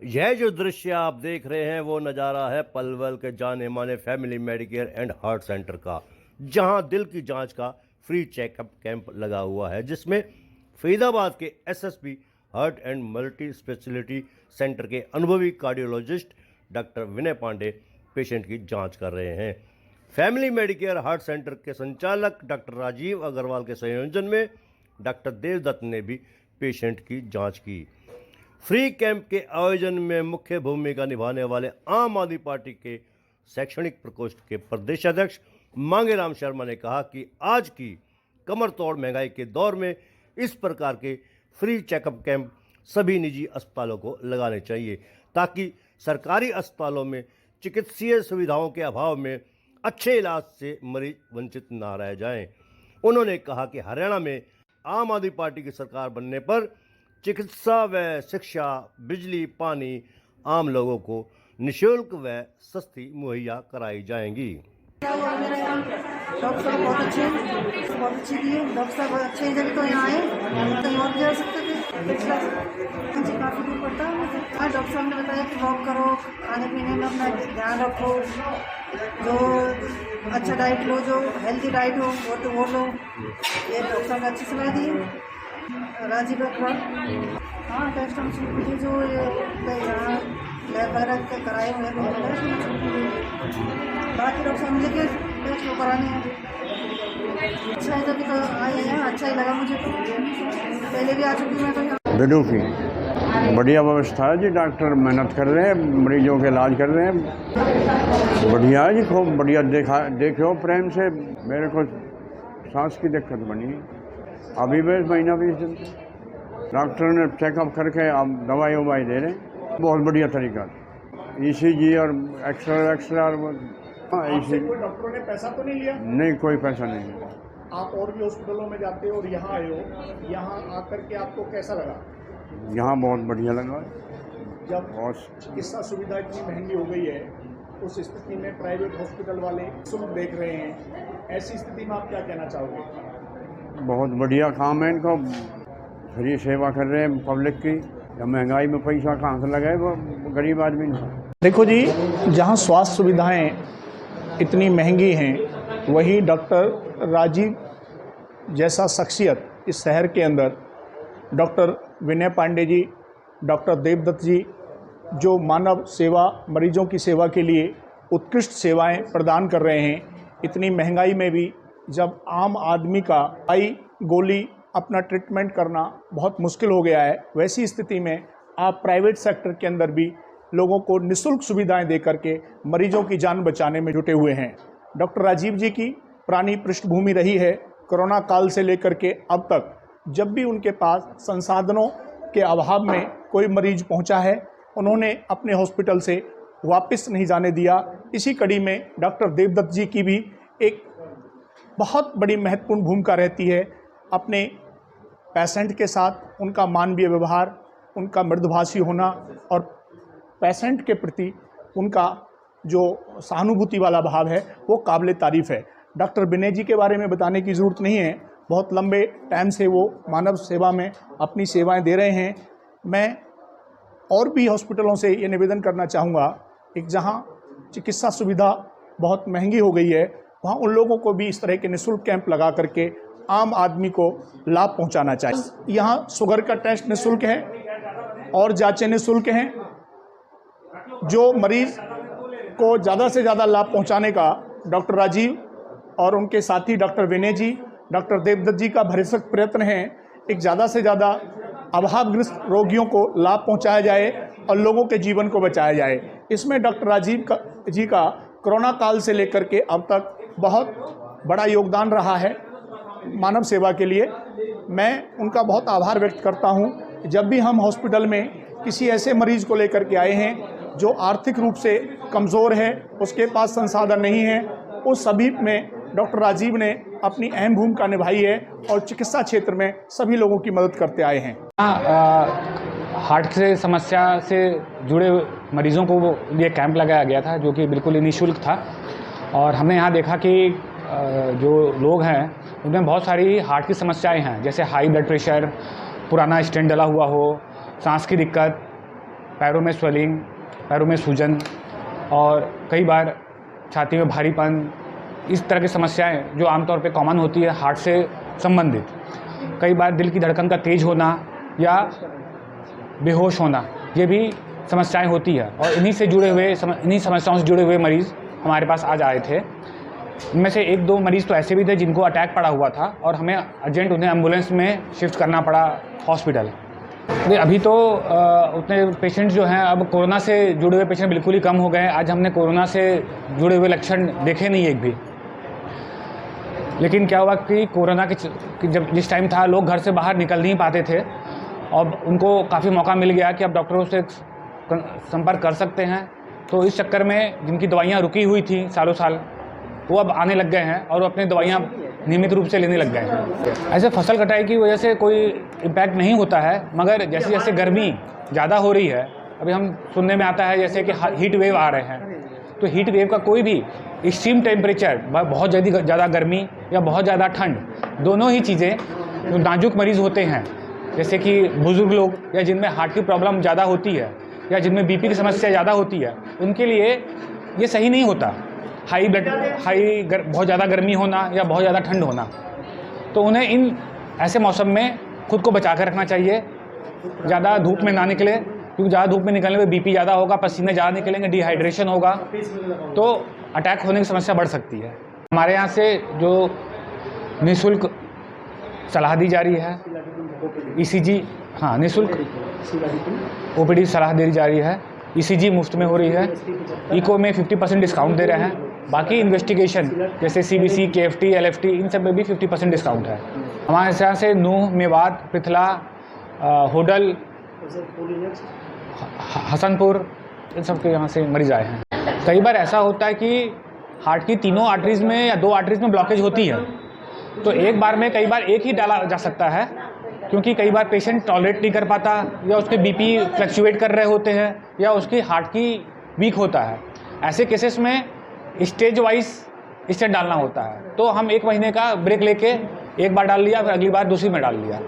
यह जो दृश्य आप देख रहे हैं वो नज़ारा है पलवल के जाने माने family Medicare and heart centre का, जहां दिल की जांच का फ्री चेकअप कैंप लगा हुआ है, जिसमें फरीदाबाद के SSP heart and multi speciality centre के अनुभवी कार्डियोलॉजिस्ट डॉक्टर विनय पांडे पेशेंट की जांच कर रहे हैं। फैमिली मेडिकेयर हार्ट सेंटर के संचालक डॉक्टर राजीव अग्रवाल के संयोजन में डॉक्टर देवदत्त ने भी पेशेंट की जांच की। फ्री कैंप के आयोजन में मुख्य भूमिका निभाने वाले आम आदमी पार्टी के शैक्षणिक प्रकोष्ठ के प्रदेश अध्यक्ष मांगेराम शर्मा ने कहा कि आज की कमर तोड़ महंगाई के दौर में इस प्रकार के फ्री चेकअप कैंप सभी निजी अस्पतालों को लगाने चाहिए, ताकि सरकारी अस्पतालों में चिकित्सीय सुविधाओं के अभाव में अच्छे इलाज से मरीज वंचित ना रह जाएं। उन्होंने कहा कि हरियाणा में आम आदमी पार्टी की सरकार बनने पर चिकित्सा व शिक्षा, बिजली, पानी आम लोगों को निःशुल्क व सस्ती मुहैया कराई जाएंगी। डॉक्टर साहब बहुत अच्छे दिए। डॉक्टर साहब अच्छे हैं, जब तो यहाँ आए, कहीं और भी जा सकते थे। पिछला मुझे काफ़ी दूर पड़ता है। हाँ, डॉक्टर साहब ने बताया कि वॉक करो, खाने पीने में अपना ध्यान रखो, जो अच्छा डाइट लो, जो हेल्दी डाइट हो वो लो। ये डॉक्टर साहब ने अच्छी सलाह दी। राजीव अग्रवाल, हाँ, टेस्ट हम छूट दी, जो यहाँ लैब वगैरह के कराए हुए बाकी डॉक्टर साहब मुझे टेस्ट वो कराने हैं। अच्छा है, जब तो आए हैं, अच्छा ही लगा मुझे। तो पहले भी आ चुकी मैं तो यहाँ। बिडू की बढ़िया व्यवस्था है जी, डॉक्टर मेहनत कर रहे हैं, मरीजों के इलाज कर रहे हैं। बढ़िया है जी, खूब बढ़िया। देखो प्रेम से। मेरे को सांस की दिक्कत बनी, अभी बस महीना 20 दिन डॉक्टर ने चेकअप करके अब दवाई ववाई दे रहे हैं। बहुत बढ़िया तरीका, ईसीजी और एक्सरे और आपसे कोई डॉक्टरों ने पैसा तो नहीं लिया? नहीं, कोई पैसा नहीं लिया। आप और भी हॉस्पिटलों में जाते हो और यहाँ आए हो, यहाँ आकर के आपको कैसा लगा? यहाँ बहुत बढ़िया लगा। जब चिकित्सा सुविधा इतनी महंगी हो गई है, उस स्थिति में प्राइवेट हॉस्पिटल वाले शुल्क देख रहे हैं, ऐसी स्थिति में आप क्या कहना चाहोगे? बहुत बढ़िया काम है इनको, फ्री सेवा कर रहे हैं पब्लिक की। जब महंगाई में पैसा कहाँ से लगाए वो गरीब आदमी ने। देखो जी, जहाँ स्वास्थ्य सुविधाएं इतनी महंगी हैं, वही डॉक्टर राजीव जैसा शख्सियत इस शहर के अंदर, डॉक्टर विनय पांडे जी, डॉक्टर देवदत्त जी, जो मानव सेवा, मरीजों की सेवा के लिए उत्कृष्ट सेवाएं प्रदान कर रहे हैं। इतनी महंगाई में भी जब आम आदमी का दवाई गोली अपना ट्रीटमेंट करना बहुत मुश्किल हो गया है, वैसी स्थिति में आप प्राइवेट सेक्टर के अंदर भी लोगों को निःशुल्क सुविधाएं दे करके मरीजों की जान बचाने में जुटे हुए हैं। डॉक्टर राजीव जी की पुरानी पृष्ठभूमि रही है। कोरोना काल से लेकर के अब तक जब भी उनके पास संसाधनों के अभाव में कोई मरीज पहुंचा है, उन्होंने अपने हॉस्पिटल से वापस नहीं जाने दिया। इसी कड़ी में डॉक्टर देवदत्त जी की भी एक बहुत बड़ी महत्वपूर्ण भूमिका रहती है। अपने पेशेंट के साथ उनका मानवीय व्यवहार, उनका मृदुभाषी होना और पेशेंट के प्रति उनका जो सहानुभूति वाला भाव है, वो काबिल तारीफ़ है। डॉक्टर विनय जी के बारे में बताने की ज़रूरत नहीं है, बहुत लंबे टाइम से वो मानव सेवा में अपनी सेवाएं दे रहे हैं। मैं और भी हॉस्पिटलों से ये निवेदन करना चाहूँगा कि जहाँ चिकित्सा सुविधा बहुत महंगी हो गई है, वहाँ उन लोगों को भी इस तरह के निःशुल्क कैंप लगा करके आम आदमी को लाभ पहुँचाना चाहिए। यहाँ शुगर का टेस्ट निःशुल्क है और जांचें निःशुल्क हैं। जो मरीज को ज़्यादा से ज़्यादा लाभ पहुँचाने का डॉक्टर राजीव और उनके साथी डॉक्टर विनय जी, डॉक्टर देवदत्त जी का भरसक प्रयत्न है। एक ज़्यादा से ज़्यादा अभावग्रस्त रोगियों को लाभ पहुँचाया जाए और लोगों के जीवन को बचाया जाए। इसमें डॉक्टर राजीव जी का कोरोना काल से लेकर के अब तक बहुत बड़ा योगदान रहा है मानव सेवा के लिए। मैं उनका बहुत आभार व्यक्त करता हूं। जब भी हम हॉस्पिटल में किसी ऐसे मरीज को लेकर के आए हैं जो आर्थिक रूप से कमज़ोर है, उसके पास संसाधन नहीं है, उस सभी में डॉक्टर राजीव ने अपनी अहम भूमिका निभाई है और चिकित्सा क्षेत्र में सभी लोगों की मदद करते आए हैं। हार्ट से समस्या से जुड़े मरीज़ों को ये कैंप लगाया गया था, जो कि बिल्कुल निःशुल्क था। और हमने यहाँ देखा कि जो लोग हैं उनमें बहुत सारी हार्ट की समस्याएं हैं, जैसे हाई ब्लड प्रेशर, पुराना स्टेंट डला हुआ हो, सांस की दिक्कत, पैरों में स्वेलिंग, पैरों में सूजन और कई बार छाती में भारीपन, इस तरह की समस्याएं जो आमतौर पे कॉमन होती है हार्ट से संबंधित। कई बार दिल की धड़कन का तेज होना या बेहोश होना, ये भी समस्याएं होती है और इन्हीं समस्याओं से जुड़े हुए मरीज़ हमारे पास आज आए थे। इनमें से 1-2 मरीज़ तो ऐसे भी थे जिनको अटैक पड़ा हुआ था और हमें अर्जेंट उन्हें एम्बुलेंस में शिफ्ट करना पड़ा हॉस्पिटल। अभी तो उतने पेशेंट जो हैं, अब कोरोना से जुड़े हुए पेशेंट बिल्कुल ही कम हो गए हैं। आज हमने कोरोना से जुड़े हुए लक्षण देखे नहीं एक भी। लेकिन क्या हुआ कि कोरोना के जब जिस टाइम था, लोग घर से बाहर निकल नहीं पाते थे और उनको काफ़ी मौका मिल गया कि अब डॉक्टरों से संपर्क कर सकते हैं। तो इस चक्कर में जिनकी दवाइयाँ रुकी हुई थी सालों साल, वो अब आने लग गए हैं और वो अपनी दवाइयाँ नियमित रूप से लेने लग गए हैं। ऐसे फसल कटाई की वजह से कोई इम्पैक्ट नहीं होता है, मगर जैसे जैसे गर्मी ज़्यादा हो रही है, अभी हम सुनने में आता है जैसे कि हीट वेव आ रहे हैं, तो हीट वेव का कोई भी एक्सट्रीम टेम्परेचर, बहुत ज़्यादा गर्मी या बहुत ज़्यादा ठंड, दोनों ही चीज़ें जो नाजुक मरीज़ होते हैं, जैसे कि बुज़ुर्ग लोग या जिनमें हार्ट की प्रॉब्लम ज़्यादा होती है या जिनमें बीपी की समस्या ज़्यादा होती है, उनके लिए ये सही नहीं होता। बहुत ज़्यादा गर्मी होना या बहुत ज़्यादा ठंड होना, तो उन्हें इन ऐसे मौसम में खुद को बचा कर रखना चाहिए। ज़्यादा धूप में ना निकले, क्योंकि ज़्यादा धूप में निकलने में बीपी ज़्यादा होगा, पसीने ज़्यादा निकलेंगे, डिहाइड्रेशन होगा, तो अटैक होने की समस्या बढ़ सकती है। हमारे यहाँ से जो निःशुल्क सलाह दी जा रही है, ECG, हाँ निःशुल्क OPD सलाह दी जा रही है, ECG मुफ्त में हो रही है, इको में 50% डिस्काउंट दे रहे हैं। बाकी इन्वेस्टिगेशन जैसे CBC, KFT, LFT, इन सब में भी 50% डिस्काउंट है। हमारे यहाँ से नूह, मेवात, पृथला, होडल, हसनपुर, इन सब के यहाँ से मरीज आए हैं। कई बार ऐसा होता है कि हार्ट की तीनों आर्टरीज़ में या 2 आर्टरीज़ में ब्लॉकेज होती है, तो एक बार में कई बार एक ही डाला जा सकता है, क्योंकि कई बार पेशेंट टॉलरेट नहीं कर पाता या उसके BP फ्लक्चुएट कर रहे होते हैं या उसकी हार्ट की वीक होता है। ऐसे केसेस में स्टेज वाइज स्टेंट डालना होता है, तो हम 1 महीने का ब्रेक लेके एक बार डाल लिया, फिर अगली बार दूसरी में डाल लिया।